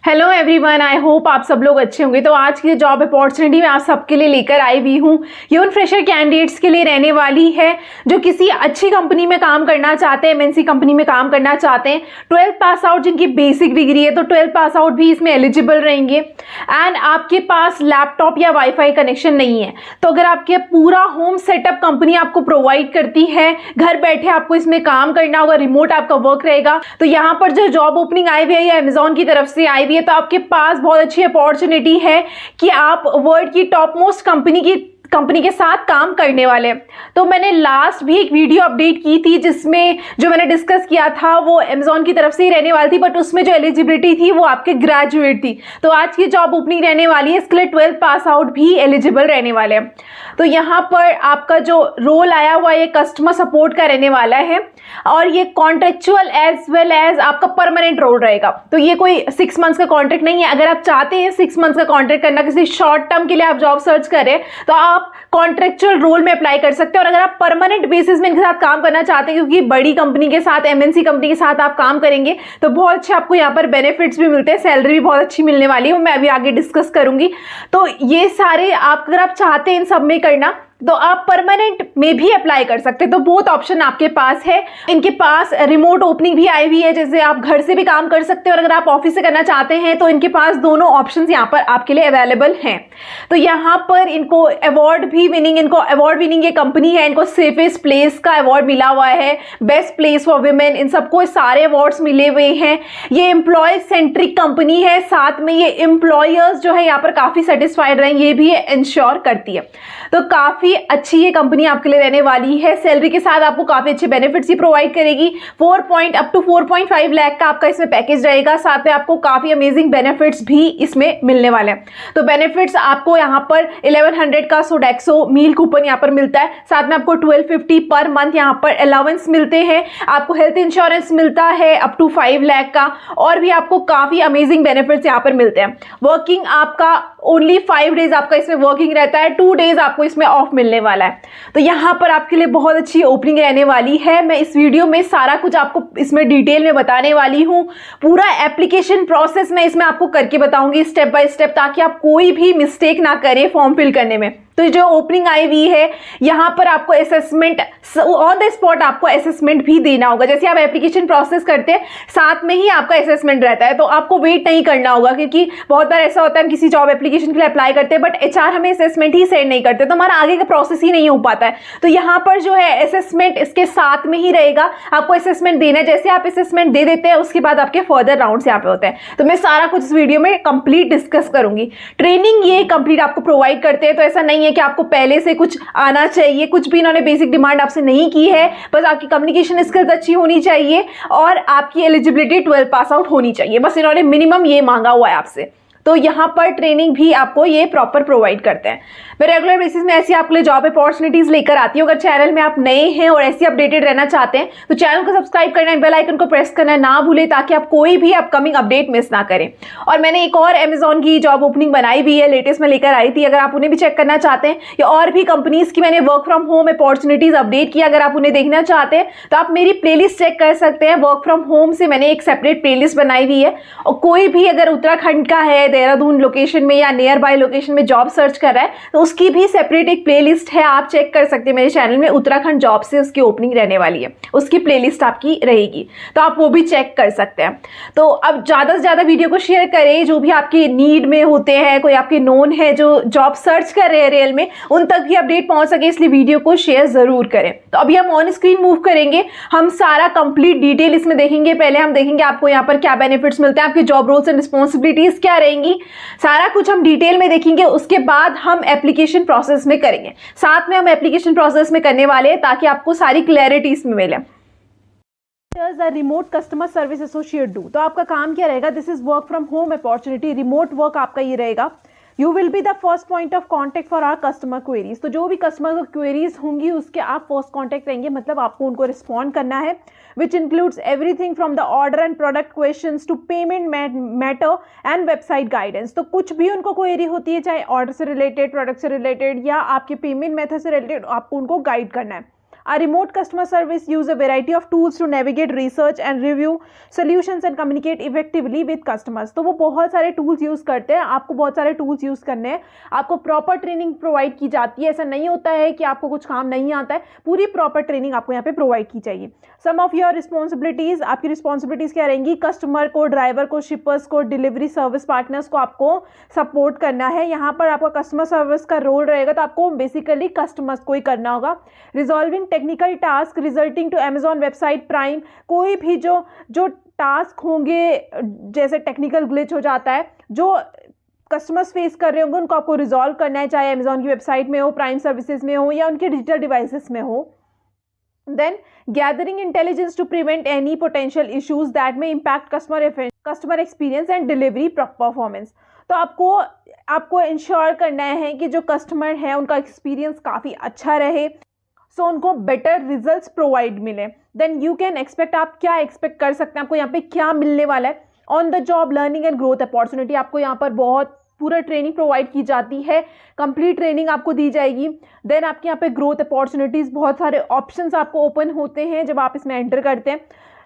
Hello everyone, I hope आप सब लोग अच्छे होंगे। तो आज की जॉब अपॉर्चुनिटी मैं आप सबके लिए लेकर आई हुई हूँ। ये उन फ्रेशर कैंडिडेट्स के लिए रहने वाली है जो किसी अच्छी कंपनी में काम करना चाहते हैं, एमएनसी कंपनी में काम करना चाहते हैं। 12th पास आउट जिनकी बेसिक डिग्री है तो 12th पास आउट भी इसमें एलिजिबल रहेंगे। एंड आपके पास लैपटॉप या वाईफाई कनेक्शन नहीं है तो अगर आपके पूरा होम सेटअप कंपनी आपको प्रोवाइड करती है, घर बैठे आपको इसमें काम करना होगा, रिमोट आपका वर्क रहेगा। तो यहाँ पर जो जॉब ओपनिंग आई हुई है या अमेजॉन की तरफ से आई हुई है तो आपके पास बहुत अच्छी अपॉर्चुनिटी है कि आप वर्ल्ड की टॉप मोस्ट कंपनी के साथ काम करने वाले। तो मैंने लास्ट भी एक वीडियो अपडेट की थी जिसमें जो मैंने डिस्कस किया था वो अमेजॉन की तरफ से ही रहने वाली थी, बट उसमें जो एलिजिबिलिटी थी वो आपके ग्रेजुएट थी। तो आज की जॉब ओपनिंग रहने वाली है, इसके लिए 12th पास आउट भी एलिजिबल रहने वाले हैं। तो यहाँ पर आपका जो रोल आया हुआ है ये कस्टमर सपोर्ट का रहने वाला है और ये कॉन्ट्रेक्चुअल एज वेल एज आपका परमानेंट रोल रहेगा। तो ये कोई 6 मंथ्स का कॉन्ट्रैक्ट नहीं है। अगर आप चाहते हैं 6 मंथ्स का कॉन्ट्रैक्ट करना, किसी शॉर्ट टर्म के लिए आप जॉब सर्च करें तो आप कॉन्ट्रेक्चुअल रोल में अप्लाई कर सकते हैं। और अगर आप परमानेंट बेसिस में इनके साथ काम करना चाहते हैं, क्योंकि बड़ी कंपनी के साथ, एमएनसी कंपनी के साथ आप काम करेंगे तो बहुत अच्छे आपको यहाँ पर बेनिफिट्स भी मिलते हैं, सैलरी भी बहुत अच्छी मिलने वाली है, वो मैं अभी आगे डिस्कस करूंगी। तो ये सारे अगर आप चाहते हैं इन सब में करना तो आप परमानेंट में भी अप्लाई कर सकते हैं। तो बहुत ऑप्शन आपके पास है। इनके पास रिमोट ओपनिंग भी आई हुई है, जैसे आप घर से भी काम कर सकते हैं और अगर आप ऑफिस से करना चाहते हैं तो इनके पास दोनों ऑप्शंस यहाँ पर आपके लिए अवेलेबल हैं। तो यहाँ पर इनको अवार्ड विनिंग ये कंपनी है, इनको सेफेस्ट प्लेस का अवार्ड मिला हुआ है, बेस्ट प्लेस फॉर वुमेन, इन सबको सारे अवार्ड्स मिले हुए हैं। ये एम्प्लॉय सेंट्रिक कंपनी है, साथ में ये एम्प्लॉयर्स जो है यहाँ पर काफी सेटिस्फाइड रहे ये भी इंश्योर करती है। तो काफी अच्छी ये कंपनी आपके लिए रहने वाली है। सैलरी के साथ आपको काफी अच्छे बेनिफिट्स ही प्रोवाइड करेगी। 4.5 लाख का आपका इसमें पैकेज रहेगा, साथ में आपको काफी अमेजिंग बेनिफिट्स भी इसमें मिलने वाले हैं। तो बेनिफिट्स आपको यहाँ पर 1100 का सोडेक्सो मील कूपन यहाँ पर मिलता है, साथ में आपको 1250 पर मंथ यहाँ पर अलाउंस मिलते हैं, आपको हेल्थ इंश्योरेंस मिलता है अप टू 5 लाख का, और भी आपको काफी अमेजिंग बेनिफिट्स यहाँ पर मिलते हैं। वर्किंग आपका ओनली 5 डेज आपका इसमें वर्किंग रहता है, 2 डेज आपको इसमें ऑफ मिलने वाला है। तो यहाँ पर आपके लिए बहुत अच्छी ओपनिंग रहने वाली है। मैं इस वीडियो में सारा कुछ आपको इसमें डिटेल में बताने वाली हूँ। पूरा एप्लीकेशन प्रोसेस मैं इसमें आपको करके बताऊंगी स्टेप बाय स्टेप, ताकि आप कोई भी मिस्टेक ना करें फॉर्म फिल करने में। तो जो ओपनिंग आई हुई है यहाँ पर आपको असेसमेंट ऑन द स्पॉट आपको असेसमेंट भी देना होगा। जैसे आप एप्लीकेशन प्रोसेस करते हैं साथ में ही आपका असेसमेंट रहता है, तो आपको वेट नहीं करना होगा, क्योंकि बहुत बार ऐसा होता है हम किसी जॉब एप्लीकेशन के लिए अप्लाई करते हैं बट एचआर हमें असेसमेंट ही सेंड नहीं करते तो हमारा आगे का प्रोसेस ही नहीं हो पाता है। तो यहाँ पर जो है असेसमेंट इसके साथ में ही रहेगा, आपको असेसमेंट देना है। जैसे आप असेसमेंट दे देते हैं उसके बाद आपके फर्दर राउंड्स यहाँ पे होते हैं। तो मैं सारा कुछ इस वीडियो में कंप्लीट डिस्कस करूंगी। ट्रेनिंग ये कंप्लीट आपको प्रोवाइड करते हैं, तो ऐसा नहीं है कि आपको पहले से कुछ आना चाहिए, कुछ भी इन्होंने बेसिक डिमांड आपसे नहीं की है। बस आपकी कम्युनिकेशन स्किल्स अच्छी होनी चाहिए और आपकी एलिजिबिलिटी 12 पास आउट होनी चाहिए, बस इन्होंने मिनिमम ये मांगा हुआ है आपसे। तो यहाँ पर ट्रेनिंग भी आपको ये प्रॉपर प्रोवाइड करते हैं। मैं रेगुलर बेसिस में ऐसी आपके लिए जॉब अपॉर्चुनिटीज लेकर आती हूँ। अगर चैनल में आप नए हैं और ऐसी अपडेटेड रहना चाहते हैं तो चैनल को सब्सक्राइब करना है, बेल आइकन को प्रेस करना ना भूलें, ताकि आप कोई भी अपकमिंग अपडेट मिस ना करें। और मैंने एक और अमेजॉन की जॉब ओपनिंग बनाई हुई है, लेटेस्ट में लेकर आई थी। अगर आप उन्हें भी चेक करना चाहते हैं या और भी कंपनीज की मैंने work from home opportunities update किया, अगर आप उन्हें देखना चाहते हैं तो आप मेरी प्लेलिस्ट चेक कर सकते हैं। वर्क फ्रॉम होम से मैंने एक सेपरेट प्लेलिस्ट बनाई हुई है, और कोई भी अगर उत्तराखंड का है, देहरादून लोकेशन में या नियर बाय लोकेशन में जॉब सर्च कर रहा है तो उसकी भी सेपरेट एक प्लेलिस्ट है, आप चेक कर सकते हैं मेरे चैनल में। उत्तराखंड जॉब से उसकी ओपनिंग रहने वाली है, उसकी प्लेलिस्ट आपकी रहेगी, तो आप वो भी चेक कर सकते हैं। तो अब ज़्यादा से ज़्यादा वीडियो को शेयर करें, जो भी आपकी नीड में होते हैं, कोई आपके नोन है जो जॉब सर्च कर रहे हैं रियल में, उन तक भी अपडेट पहुंच सके, इसलिए वीडियो को शेयर ज़रूर करें। तो अभी हम ऑन स्क्रीन मूव करेंगे, हम सारा कंप्लीट डिटेल इसमें देखेंगे। पहले हम देखेंगे आपको यहाँ पर क्या बेनिफिट्स मिलते हैं, आपकी जॉब रोल्स एंड रिस्पॉन्सिबिलिटीज़ क्या रहेंगी, सारा कुछ हम डिटेल में देखेंगे। उसके बाद हम एप्लीकेशन प्रोसेस में करेंगे, साथ में हम एप्लीकेशन प्रोसेस में करने वाले हैं ताकि आपको सारी क्लैरिटी इसमें मिले। Remote customer service associate do, तो आपका काम क्या रहेगा, this is work from home opportunity, remote work आपका ये रहेगा। You will be the first point of contact for our customer queries, तो जो भी कस्टमर क्वेरीज होंगी उसके आप फर्स्ट कॉन्टैक्ट रहेंगे, मतलब आपको उनको रिस्पॉन्ड करना है। Which includes everything from the order and product questions to payment matter and website guidance. तो कुछ भी उनको क्वेरी होती है, चाहे ऑर्डर से रिलेटेड, प्रोडक्ट से रिलेटेड या आपके पेमेंट मेथड से रिलेटेड, आपको उनको गाइड करना है। A remote customer service use a variety of tools to navigate research and review solutions and communicate effectively with customers. तो वो बहुत सारे tools use करते हैं, आपको बहुत सारे tools use करने हैं, आपको proper training provide की जाती है. ऐसा नहीं होता है कि आपको कुछ काम नहीं आता है, पूरी proper training आपको यहाँ पे provide की जाएगी. Some of your responsibilities, आपकी responsibilities क्या रहेंगी? कस्टमर को, ड्राइवर को, शिपर्स को, डिलीवरी सर्विस पार्टनर्स को आपको सपोर्ट करना है. यहाँ पर आपका कस्टमर सर्विस का रोल रहेगा, तो आपको बेसिकली कस्टमर्स को ही करना होगा. Resolving technical task resulting to Amazon website prime, कोई भी जो टास्क होंगे, जैसे टेक्निकल ग्लिच हो जाता है, जो कस्टमर्स फेस कर रहे होंगे, उनको आपको रिजॉल्व करना है, चाहे अमेजॉन की वेबसाइट में हो, प्राइम सर्विसेज में हो, या उनके डिजिटल डिवाइसेस में हो. Then gathering intelligence to prevent any potential issues that may impact customer experience and delivery performance. तो आपको इंश्योर करना है कि जो कस्टमर है उनका एक्सपीरियंस काफ़ी अच्छा रहे, सो उनको बेटर रिजल्ट्स प्रोवाइड मिले. देन यू कैन एक्सपेक्ट, आप क्या एक्सपेक्ट कर सकते हैं, आपको यहाँ पे क्या मिलने वाला है. On the job learning and growth opportunity, आपको यहाँ पर बहुत पूरा ट्रेनिंग प्रोवाइड की जाती है, कंप्लीट ट्रेनिंग आपको दी जाएगी. देन आपके यहाँ पे ग्रोथ अपॉर्चुनिटीज़, बहुत सारे ऑप्शंस आपको ओपन होते हैं जब आप इसमें एंटर करते हैं.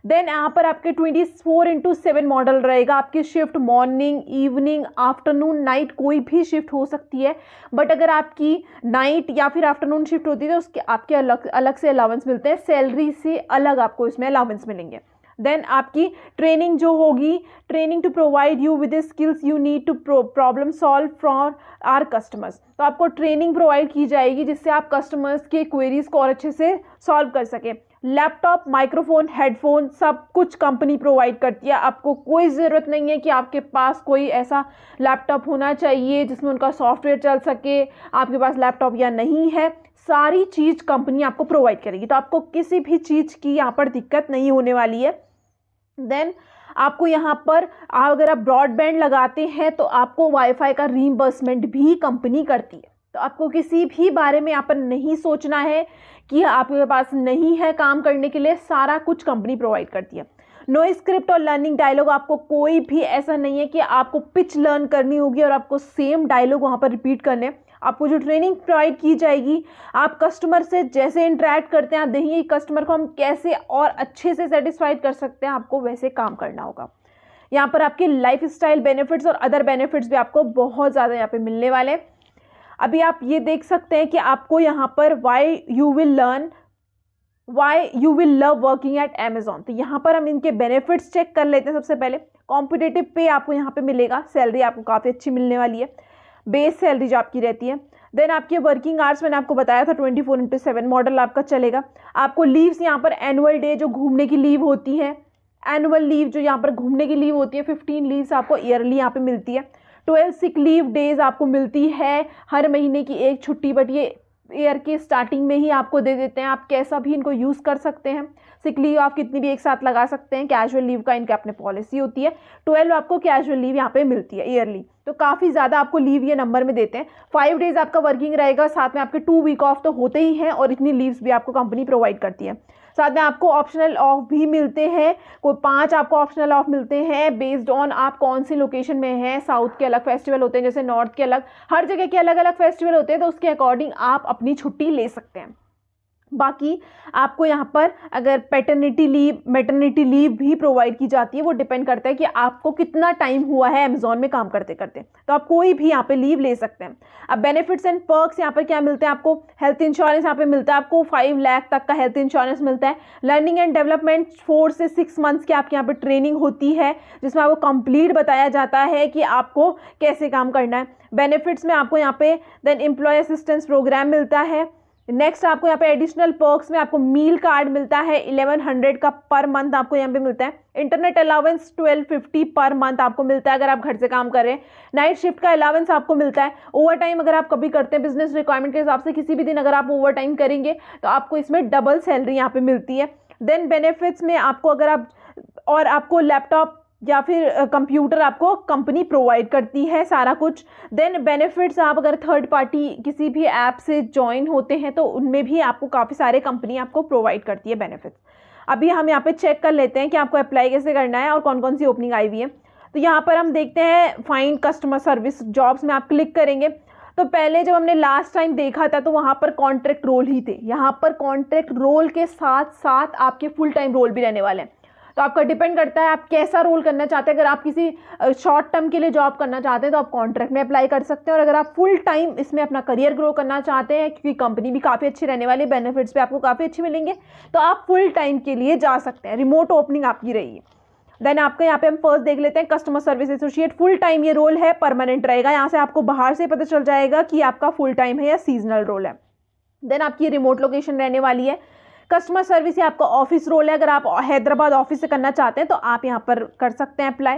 देन यहाँ पर आपके 24/7 मॉडल रहेगा. आपकी shift morning, evening, afternoon, night, कोई भी शिफ्ट हो सकती है. बट अगर आपकी नाइट या फिर आफ्टरनून शिफ्ट होती है तो उसके आपके अलग से अलाउंस मिलते हैं, सैलरी से अलग आपको इसमें अलाउंस मिलेंगे. देन आपकी ट्रेनिंग जो होगी, training to provide you with the skills you need to problem solve for our customers. तो आपको ट्रेनिंग प्रोवाइड की जाएगी जिससे आप कस्टमर्स के क्वेरीज को और अच्छे से सॉल्व कर सकें. लैपटॉप, माइक्रोफोन, हेडफोन, सब कुछ कंपनी प्रोवाइड करती है. आपको कोई ज़रूरत नहीं है कि आपके पास कोई ऐसा लैपटॉप होना चाहिए जिसमें उनका सॉफ्टवेयर चल सके. आपके पास लैपटॉप या नहीं है, सारी चीज़ कंपनी आपको प्रोवाइड करेगी, तो आपको किसी भी चीज़ की यहाँ पर दिक्कत नहीं होने वाली है. देन आपको यहाँ पर अगर आप ब्रॉडबैंड लगाते हैं तो आपको वाईफाई का रीइंबर्समेंट भी कंपनी करती है. तो आपको किसी भी बारे में यहाँ पर नहीं सोचना है कि आपके पास नहीं है काम करने के लिए, सारा कुछ कंपनी प्रोवाइड करती है. नो स्क्रिप्ट और लर्निंग डायलॉग, आपको कोई भी ऐसा नहीं है कि आपको पिच लर्न करनी होगी और आपको सेम डायलॉग वहाँ पर रिपीट करने. आपको जो ट्रेनिंग प्रोवाइड की जाएगी, आप कस्टमर से जैसे इंटरेक्ट करते हैं, आप देखेंगे कस्टमर को हम कैसे और अच्छे से सेटिस्फाइड कर सकते हैं, आपको वैसे काम करना होगा. यहाँ पर आपके लाइफ स्टाइल बेनिफिट्स और अदर बेनिफिट्स भी आपको बहुत ज़्यादा यहाँ पे मिलने वाले. अभी आप ये देख सकते हैं कि आपको यहाँ पर why you will love working at Amazon. तो यहाँ पर हम इनके बेनिफिट्स चेक कर लेते हैं. सबसे पहले कॉम्पिटिटिव पे आपको यहाँ पे मिलेगा, सैलरी आपको काफ़ी अच्छी मिलने वाली है, बेस सैलरी जो आपकी रहती है. देन आपके वर्किंग आवर्स मैंने आपको बताया था 24/7 मॉडल आपका चलेगा. आपको लीव्स यहाँ पर एनुअल डे जो घूमने की लीव होती है, एनुअल लीव जो यहाँ पर घूमने की लीव होती है, 15 लीव्स आपको ईयरली यहाँ पे मिलती है. 12 सिक लीव डेज आपको मिलती है, हर महीने की एक छुट्टी, बट ये ईयर के स्टार्टिंग में ही आपको दे देते हैं. आप कैसा भी इनको यूज़ कर सकते हैं. सिक लीव आप कितनी भी एक साथ लगा सकते हैं. कैजुअल लीव का इनका अपने पॉलिसी होती है. 12 आपको कैजुअल लीव यहाँ पे मिलती है ईयरली, तो काफ़ी ज़्यादा आपको लीव ये नंबर में देते हैं. 5 डेज आपका वर्किंग रहेगा, साथ में आपके 2 वीक ऑफ तो होते ही हैं, और इतनी लीव्स भी आपको कंपनी प्रोवाइड करती है. साथ में आपको ऑप्शनल ऑफ भी मिलते हैं, कोई 5 आपको ऑप्शनल ऑफ मिलते हैं बेस्ड ऑन आप कौन सी लोकेशन में हैं. साउथ के अलग फेस्टिवल होते हैं, जैसे नॉर्थ के अलग, हर जगह के अलग अलग फेस्टिवल होते हैं, तो उसके अकॉर्डिंग आप अपनी छुट्टी ले सकते हैं. बाकी आपको यहाँ पर अगर पैटर्निटी लीव, मैटरनिटी लीव भी प्रोवाइड की जाती है. वो डिपेंड करता है कि आपको कितना टाइम हुआ है अमेजॉन में काम करते करते, तो आप कोई भी यहाँ पे लीव ले सकते हैं. अब बेनिफिट्स एंड पर्क्स यहाँ पर क्या मिलते हैं, आपको हेल्थ इंश्योरेंस यहाँ पे मिलता है, आपको 5 लाख तक का हेल्थ इंश्योरेंस मिलता है. लर्निंग एंड डेवलपमेंट 4 से 6 मंथ्स की आपके यहाँ पे ट्रेनिंग होती है, जिसमें आपको कंप्लीट बताया जाता है कि आपको कैसे काम करना है. बेनिफिट्स में आपको यहाँ पे देन एम्प्लॉय असिस्टेंस प्रोग्राम मिलता है. नेक्स्ट आपको यहाँ पे एडिशनल पर्क्स में आपको मील कार्ड मिलता है 1100 का पर मंथ आपको यहाँ पे मिलता है. इंटरनेट अलाउंस 1250 पर मंथ आपको मिलता है अगर आप घर से काम कर रहे हैं. नाइट शिफ्ट का अलाउंस आपको मिलता है. ओवर टाइम अगर आप कभी करते हैं बिजनेस रिक्वायरमेंट के हिसाब से, किसी भी दिन अगर आप ओवर टाइम करेंगे तो आपको इसमें डबल सैलरी यहाँ पे मिलती है. देन बेनिफिट्स में आपको अगर आप और आपको लैपटॉप या फिर कंप्यूटर आपको कंपनी प्रोवाइड करती है सारा कुछ. देन बेनिफिट्स आप अगर थर्ड पार्टी किसी भी ऐप से ज्वाइन होते हैं तो उनमें भी आपको काफ़ी सारे कंपनी आपको प्रोवाइड करती है बेनिफिट्स. अभी हम यहाँ पे चेक कर लेते हैं कि आपको अप्लाई कैसे करना है और कौन कौन सी ओपनिंग आई हुई है. तो यहाँ पर हम देखते हैं फाइंड कस्टमर सर्विस जॉब्स में आप क्लिक करेंगे तो पहले जब हमने लास्ट टाइम देखा था तो वहाँ पर कॉन्ट्रैक्ट रोल ही थे, यहाँ पर कॉन्ट्रैक्ट रोल के साथ साथ आपके फुल टाइम रोल भी रहने वाले हैं। तो आपका डिपेंड करता है आप कैसा रोल करना चाहते हैं। अगर आप किसी शॉर्ट टर्म के लिए जॉब करना चाहते हैं तो आप कॉन्ट्रैक्ट में अप्लाई कर सकते हैं, और अगर आप फुल टाइम इसमें अपना करियर ग्रो करना चाहते हैं, क्योंकि कंपनी भी काफ़ी अच्छी रहने वाली है, बेनिफिट्स भी आपको काफ़ी अच्छे मिलेंगे, तो आप फुल टाइम के लिए जा सकते हैं। रिमोट ओपनिंग आपकी रही है। देन आपका यहाँ पे हम फर्स्ट देख लेते हैं customer service associate. Full time ये रोल है, परमानेंट रहेगा। यहाँ से आपको बाहर से पता चल जाएगा कि आपका फुल टाइम है या सीजनल रोल है। देन आपकी रिमोट लोकेशन रहने वाली है। कस्टमर सर्विस ये आपका ऑफिस रोल है। अगर आप हैदराबाद ऑफिस से करना चाहते हैं तो आप यहाँ पर कर सकते हैं अप्लाई।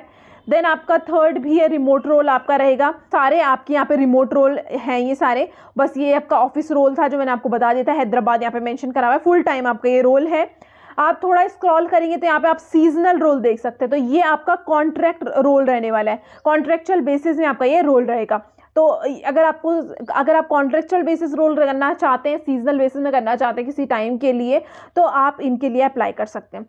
देन आपका थर्ड भी है रिमोट रोल आपका रहेगा। सारे आपके यहाँ पे रिमोट रोल हैं ये सारे, बस ये आपका ऑफिस रोल था जो मैंने आपको बता दिया था, हैदराबाद यहाँ पे मेंशन करा हुआ है। फुल टाइम आपका ये रोल है। आप थोड़ा स्क्रॉल करेंगे तो यहाँ पे आप सीजनल रोल देख सकते हैं, तो ये आपका कॉन्ट्रैक्ट रोल रहने वाला है। कॉन्ट्रैक्चुअल बेसिस में आपका ये रोल रहेगा। तो अगर आप कॉन्ट्रैक्चुअल बेसिस रोल करना चाहते हैं, सीजनल बेसिस में करना चाहते हैं किसी टाइम के लिए, तो आप इनके लिए अप्लाई कर सकते हैं।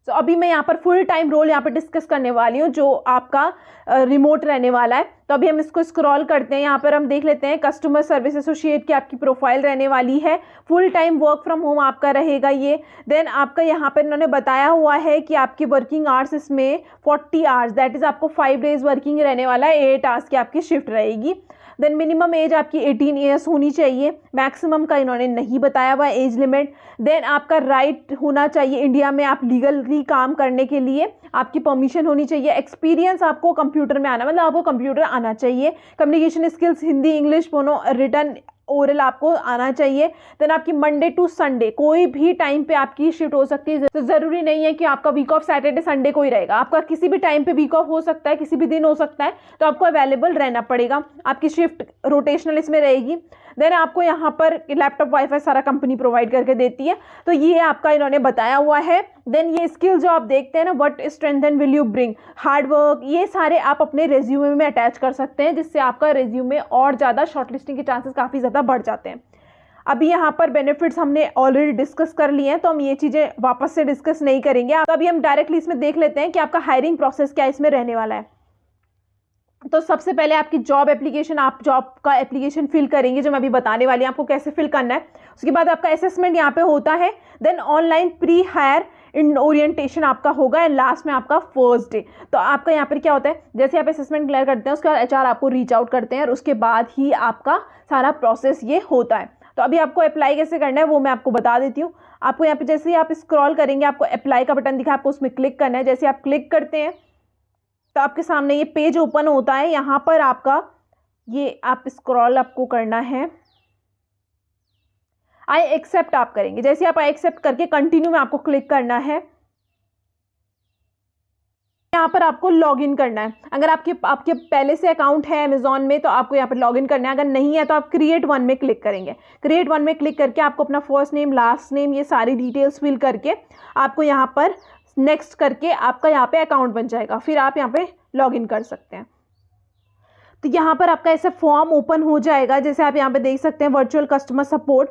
तो अभी मैं यहाँ पर फुल टाइम रोल यहाँ पर डिस्कस करने वाली हूँ जो आपका रिमोट रहने वाला है। तो अभी हम इसको स्क्रॉल करते हैं, यहाँ पर हम देख लेते हैं कस्टमर सर्विस एसोसिएट की आपकी प्रोफाइल रहने वाली है। Full time work from home आपका रहेगा ये। देन आपका यहाँ पर इन्होंने बताया हुआ है कि आपकी वर्किंग आवर्स इसमें 40 आवर्स, दैट इज़ आपको 5 डेज वर्किंग रहने वाला है। 8 आवर्स की आपकी शिफ्ट रहेगी। देन मिनिमम एज आपकी 18 ईयर्स होनी चाहिए। मैक्सिमम का इन्होंने नहीं बताया हुआ एज लिमिट। देन आपका राइट होना चाहिए इंडिया में आप लीगली काम करने के लिए, आपकी परमिशन होनी चाहिए। एक्सपीरियंस आपको कंप्यूटर में आना, मतलब आपको कंप्यूटर आना चाहिए। कम्युनिकेशन स्किल्स हिंदी इंग्लिश दोनों, रिटन ओरल आपको आना चाहिए। देन आपकी मंडे टू संडे कोई भी टाइम पे आपकी शिफ्ट हो सकती है। तो ज़रूरी नहीं है कि आपका वीक ऑफ सैटरडे संडे को ही रहेगा, आपका किसी भी टाइम पे वीक ऑफ हो सकता है, किसी भी दिन हो सकता है, तो आपको अवेलेबल रहना पड़ेगा। आपकी शिफ्ट रोटेशनल इसमें रहेगी। देन आपको यहाँ पर लैपटॉप वाईफाई सारा कंपनी प्रोवाइड करके देती है, तो ये आपका इन्होंने बताया हुआ है। देन ये स्किल जो आप देखते हैं ना, what strength and will you bring, hard work, ये सारे आप अपने रेज्यूमे में अटैच कर सकते हैं, जिससे आपका रेज्यूमे और ज़्यादा शॉर्टलिस्टिंग के चांसेस काफ़ी ज़्यादा बढ़ जाते हैं। अभी यहाँ पर बेनिफिट्स हमने ऑलरेडी डिस्कस कर लिए हैं, तो हम ये चीज़ें वापस से डिस्कस नहीं करेंगे। तो अभी हम डायरेक्टली इसमें देख लेते हैं कि आपका हायरिंग प्रोसेस क्या इसमें रहने वाला है। तो सबसे पहले आपकी जॉब एप्लीकेशन, आप जॉब का एप्लीकेशन फिल करेंगे जो मैं अभी बताने वाली हूँ आपको कैसे फिल करना है। उसके बाद आपका असेसमेंट यहाँ पे होता है। Then online pre hire in orientation आपका होगा, एंड लास्ट में आपका फर्स्ट डे। तो आपका यहाँ पर क्या होता है, जैसे आप असेसमेंट क्लियर करते हैं उसके बाद HR आपको रीच आउट करते हैं, और उसके बाद ही आपका सारा प्रोसेस ये होता है। तो अभी आपको अप्लाई कैसे करना है वो मैं आपको बता देती हूँ। आपको यहाँ पे जैसे ही आप स्क्रॉल करेंगे आपको अप्लाई का बटन दिखा, आपको उसमें क्लिक करना है। जैसे आप क्लिक करते हैं तो आपके सामने ये पेज ओपन होता है। यहाँ पर आपका ये आप स्क्रॉल आपको करना है, आई एक्सेप्ट आप करेंगे। जैसे आप आई एक्सेप्ट करके कंटिन्यू में आपको क्लिक करना है। यहाँ पर आपको लॉगिन करना है। अगर आपके पहले से अकाउंट है अमेजॉन में तो आपको यहाँ पर लॉगिन करना है, अगर नहीं है तो आप क्रिएट वन में क्लिक करेंगे। क्रिएट वन में क्लिक करके आपको अपना फर्स्ट नेम लास्ट नेम ये सारी डिटेल्स फिल करके आपको यहाँ पर नेक्स्ट करके आपका यहाँ पे अकाउंट बन जाएगा, फिर आप यहाँ पे लॉगिन कर सकते हैं। तो यहाँ पर आपका ऐसा फॉर्म ओपन हो जाएगा, जैसे आप यहाँ पे देख सकते हैं वर्चुअल कस्टमर सपोर्ट।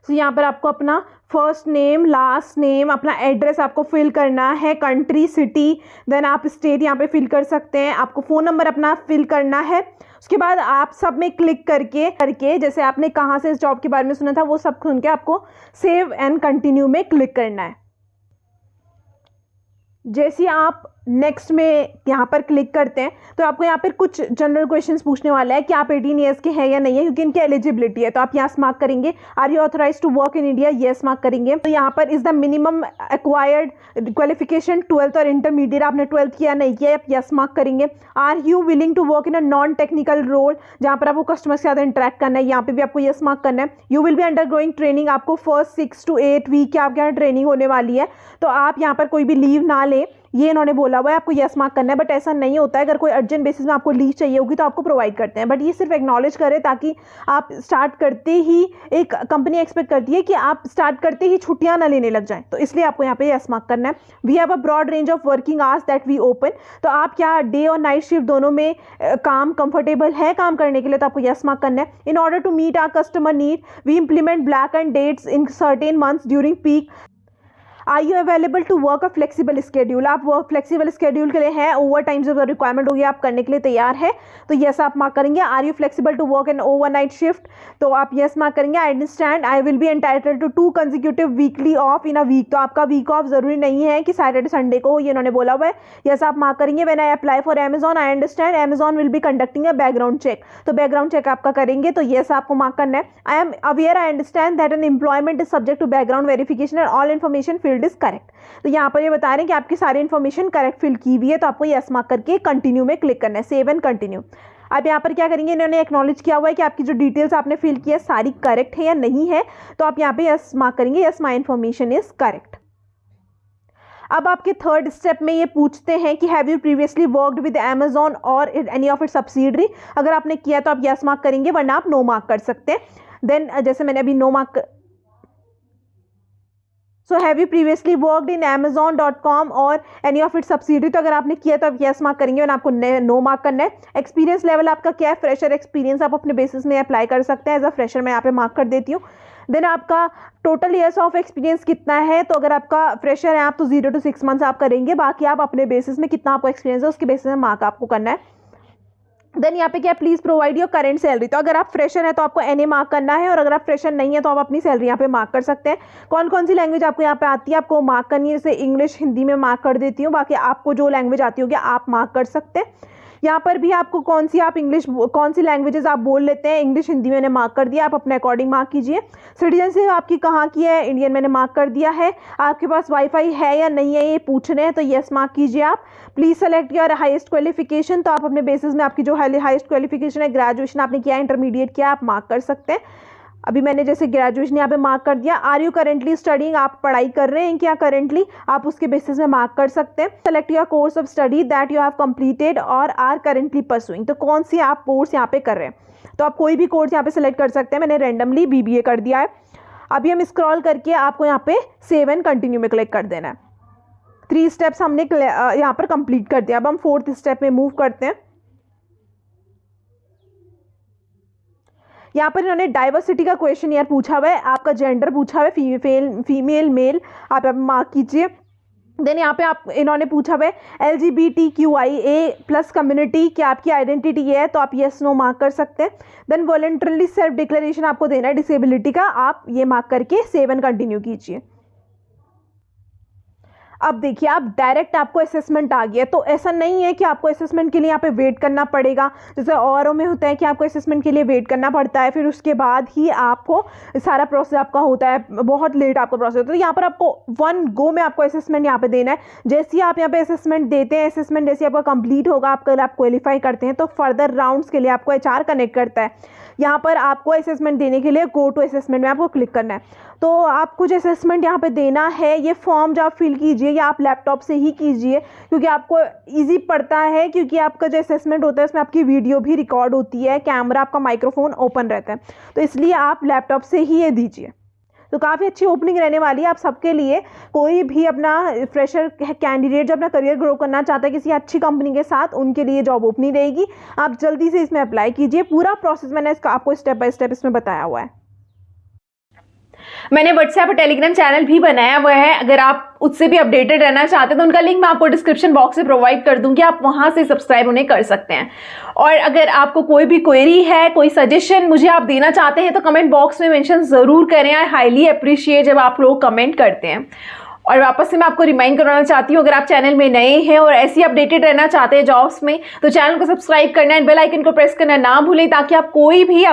तो यहाँ पर आपको अपना फर्स्ट नेम लास्ट नेम, अपना एड्रेस आपको फिल करना है, कंट्री सिटी, देन आप स्टेट यहाँ पे फिल कर सकते हैं। आपको फ़ोन नंबर अपना फिल करना है। उसके बाद आप सब में क्लिक करके जैसे आपने कहाँ से इस जॉब के बारे में सुना था वो सब सुन के आपको सेव एंड कंटिन्यू में क्लिक करना है। जैसे आप नेक्स्ट में यहाँ पर क्लिक करते हैं तो आपको यहाँ पर कुछ जनरल क्वेश्चंस पूछने वाला है कि आप 18 ईयर्स के हैं या नहीं है, क्योंकि इनकी एलिजिबिलिटी है। तो आप यहाँ मार्क करेंगे, are you authorize to work in India, yes mark करेंगे। तो यहाँ पर is the minimum acquired qualification 12th और इंटरमीडिएट, आपने 12th किया नहीं किया, आप येस मार्क करेंगे। Are you willing to work in a non technical role, जहाँ पर आपको कस्टमर के साथ इंटरेक्ट करना है, यहाँ पे भी आपको येस मार्क करना है। You will B undergoing training, आपको फर्स्ट 6 to 8 वीक की आपके यहाँ ट्रेनिंग होने वाली है, तो आप यहाँ पर कोई भी लीव ना लें, ये इन्होंने बोला हुआ है, आपको यस मार्क करना है। बट ऐसा नहीं होता है, अगर कोई अर्जेंट बेसिस में आपको लीव चाहिए होगी तो आपको प्रोवाइड करते हैं, बट ये सिर्फ एक्नॉलेज करें ताकि आप स्टार्ट करते ही, एक कंपनी एक्सपेक्ट करती है कि आप स्टार्ट करते ही छुट्टियां ना लेने लग जाएं, तो इसलिए आपको यहाँ पे यस मार्क करना है। We have a broad range of working hours that we open, तो आप क्या डे और नाइट शिफ्ट दोनों में काम कंफर्टेबल है काम करने के लिए, तो आपको यस मार्क करना है। In order to meet our customer need we implement black and dates in certain months during peak, are you available to work a flexible schedule, आप वर्क फ्लेक्सिबल स्केड्यूल के लिए हैं, ओवर टाइम जब requirement होगी आप करने के लिए तैयार है, तो यस आप मार्क करेंगे। Are you flexible to work an overnight shift, तो आप यस मार्क करेंगे। I understand I will be entitled to 2 consecutive weekly off in a week, तो आपका वीक ऑफ जरूरी नहीं है कि सैटरडे संडे को हो, ये उन्होंने बोला हुआ है, यस आप मार्क करेंगे। When I apply for Amazon I understand Amazon will be conducting a background check, तो बैकग्राउंड चेक आपका करेंगे, तो यस आपको मार्क करना है। I am aware I understand that an employment is subject to background verification and all information filled is correct, तो यहाँ पर ये बता रहे हैं कि आपकी सारी इन्फॉर्मेशन करेक्ट फिल की हुई है, तो आपको यस मार्क करके कंटिन्यू में क्लिक करना है, सेव एंड कंटिन्यू। अब यहाँ पर क्या करेंगे, इन्होंने एक्नॉलेज किया हुआ है कि आपकी जो डिटेल्स आपने फिल की है सारी करेक्ट है या नहीं है, तो आप यहाँ पे यस मार्क करेंगे, yes my information is correct. अब आपके थर्ड स्टेप में ये पूछते हैं कि have you previously worked with Amazon और एनी ऑफ इट सब्सिडरी, अगर आपने किया तो आप यस मार्क करेंगे, वरना आप नो मार्क कर सकते हैं। देन जैसे मैंने अभी no mark, so have you previously worked in amazon.com और एनी ऑफ इट सब्सिडरी, तो अगर आपने किया तो आप यस मार्क करेंगे और आपको नो मार्क करना है। एक्सपीरियंस लेवल आपका क्या है, फ्रेशर एक्सपीरियंस आप अपने बेसिस में अप्लाई कर सकते हैं, एज अ फ्रेशर मैं यहाँ पे मार्क कर देती हूँ। देन आपका टोटल ईयर्स ऑफ एक्सपीरियंस कितना है, तो अगर आपका फ्रेशर है आप तो 0 to 6 मंथ्स आप करेंगे, बाकी आप अपने बेसिस में कितना आपको एक्सपीरियंस है उसके बेसिस में मार्क आपको करना है। देन यहाँ पे क्या, please provide your current salary, तो अगर आप फ्रेशर है तो आपको एनए मार्क करना है, और अगर आप फ्रेशर नहीं है तो आप अपनी सैलरी यहाँ पे मार्क कर सकते हैं। कौन कौन सी लैंग्वेज आपको यहाँ पे आती है आपको मार्क करनी है, जैसे इंग्लिश हिंदी में मार्क कर देती हूँ, बाकी आपको जो लैंग्वेज आती होगी आप मार्क कर सकते हैं। यहाँ पर भी आपको कौन सी आप इंग्लिश कौन सी लैंग्वेजेस आप बोल लेते हैं, इंग्लिश हिंदी मैंने मार्क कर दिया, आप अपने अकॉर्डिंग मार्क कीजिए। सिटीजनशिप आपकी कहाँ की है, इंडियन मैंने मार्क कर दिया है। आपके पास वाईफाई है या नहीं है ये पूछ रहे हैं, तो यस मार्क कीजिए आप। Please select your highest qualification, तो आप अपने बेसिस में आपकी जो हाईएस्ट क्वालिफिकेशन है, ग्रेजुएशन आपने किया, इंटरमीडिएट किया, आप मार्क कर सकते हैं। अभी मैंने जैसे ग्रेजुएशन यहाँ पे मार्क कर दिया। आर यू करेंटली स्टडिंग, आप पढ़ाई कर रहे हैं क्या करेंटली, आप उसके बेसिस में मार्क कर सकते हैं। Select your course of study that you have completed और आर करेंटली परसुइंग, तो कौन सी आप कोर्स यहाँ पे कर रहे हैं, तो आप कोई भी कोर्स यहाँ पे सेलेक्ट कर सकते हैं। मैंने रैंडमली बीबीए कर दिया है। अभी हम स्क्रॉल करके आपको यहाँ पे सेव एंड कंटिन्यू में क्लिक कर देना है। 3 स्टेप्स हमने यहाँ पर कंप्लीट कर दिया। अब हम 4th स्टेप में मूव करते हैं। यहाँ पर इन्होंने डाइवर्सिटी का क्वेश्चन यार पूछा हुआ है, आपका जेंडर पूछा हुआ है, फीमेल मेल, आप मार्क कीजिए। देन यहाँ पे आप इन्होंने पूछा हुआ है LGBTQIA+ कम्युनिटी, क्या आपकी आइडेंटिटी ये है, तो आप यस नो मार्क कर सकते हैं। देन वॉलंटरली सेल्फ डिक्लेरेशन आपको देना है डिसेबिलिटी का, आप ये मार्क करके सेव एंड कंटिन्यू कीजिए। अब देखिए आप डायरेक्ट आपको असेसमेंट आ गया, तो ऐसा नहीं है कि आपको असेसमेंट के लिए यहाँ पे वेट करना पड़ेगा, जैसे औरों में होता है कि आपको असेसमेंट के लिए वेट करना पड़ता है, फिर उसके बाद ही आपको सारा प्रोसेस आपका होता है, बहुत लेट आपका प्रोसेस होता है। तो यहाँ पर आपको 1 गो में आपको असेसमेंट यहाँ पे देना है। जैसे ही आप यहाँ पे असेसमेंट देते हैं, असेसमेंट जैसे आपका कंप्लीट होगा, आप क्वालिफाई करते हैं, तो फर्दर राउंड्स के लिए आपको HR कनेक्ट करता है। यहाँ पर आपको असेसमेंट देने के लिए गो टू असेसमेंट में आपको क्लिक करना है। तो आप कुछ असेसमेंट यहाँ पे देना है, ये फॉर्म जो आप फिल कीजिए या आप लैपटॉप से ही कीजिए, क्योंकि आपको इजी पड़ता है, क्योंकि आपका जो असेसमेंट होता है उसमें आपकी वीडियो भी रिकॉर्ड होती है, कैमरा आपका माइक्रोफोन ओपन रहता है, तो इसलिए आप लैपटॉप से ही ये दीजिए। तो काफ़ी अच्छी ओपनिंग रहने वाली है आप सबके लिए। कोई भी अपना फ्रेशर कैंडिडेट जो अपना करियर ग्रो करना चाहता है किसी अच्छी कंपनी के साथ, उनके लिए जॉब ओपनिंग रहेगी, आप जल्दी से इसमें अप्लाई कीजिए। पूरा प्रोसेस मैंने इसका आपको स्टेप बाय स्टेप इसमें बताया हुआ है। मैंने व्हाट्सएप और टेलीग्राम चैनल भी बनाया हुआ है, अगर आप उससे भी अपडेटेड रहना चाहते हैं तो उनका लिंक मैं आपको डिस्क्रिप्शन बॉक्स में प्रोवाइड कर दूंगी, आप वहां से सब्सक्राइब उन्हें कर सकते हैं। और अगर आपको कोई भी क्वेरी है, कोई सजेशन मुझे आप देना चाहते हैं तो कमेंट बॉक्स में मेंशन जरूर करें। आई हाईली अप्रिशिएट जब आप लोग कमेंट करते हैं। और वापस से मैं आपको रिमाइंड करवाना चाहती हूँ, अगर आप चैनल में नए हैं और ऐसी अपडेटेड रहना चाहते हैं जॉब्स में, तो चैनल को सब्सक्राइब करना है, बेल आइकन को प्रेस करना ना भूलें, ताकि आप कोई भी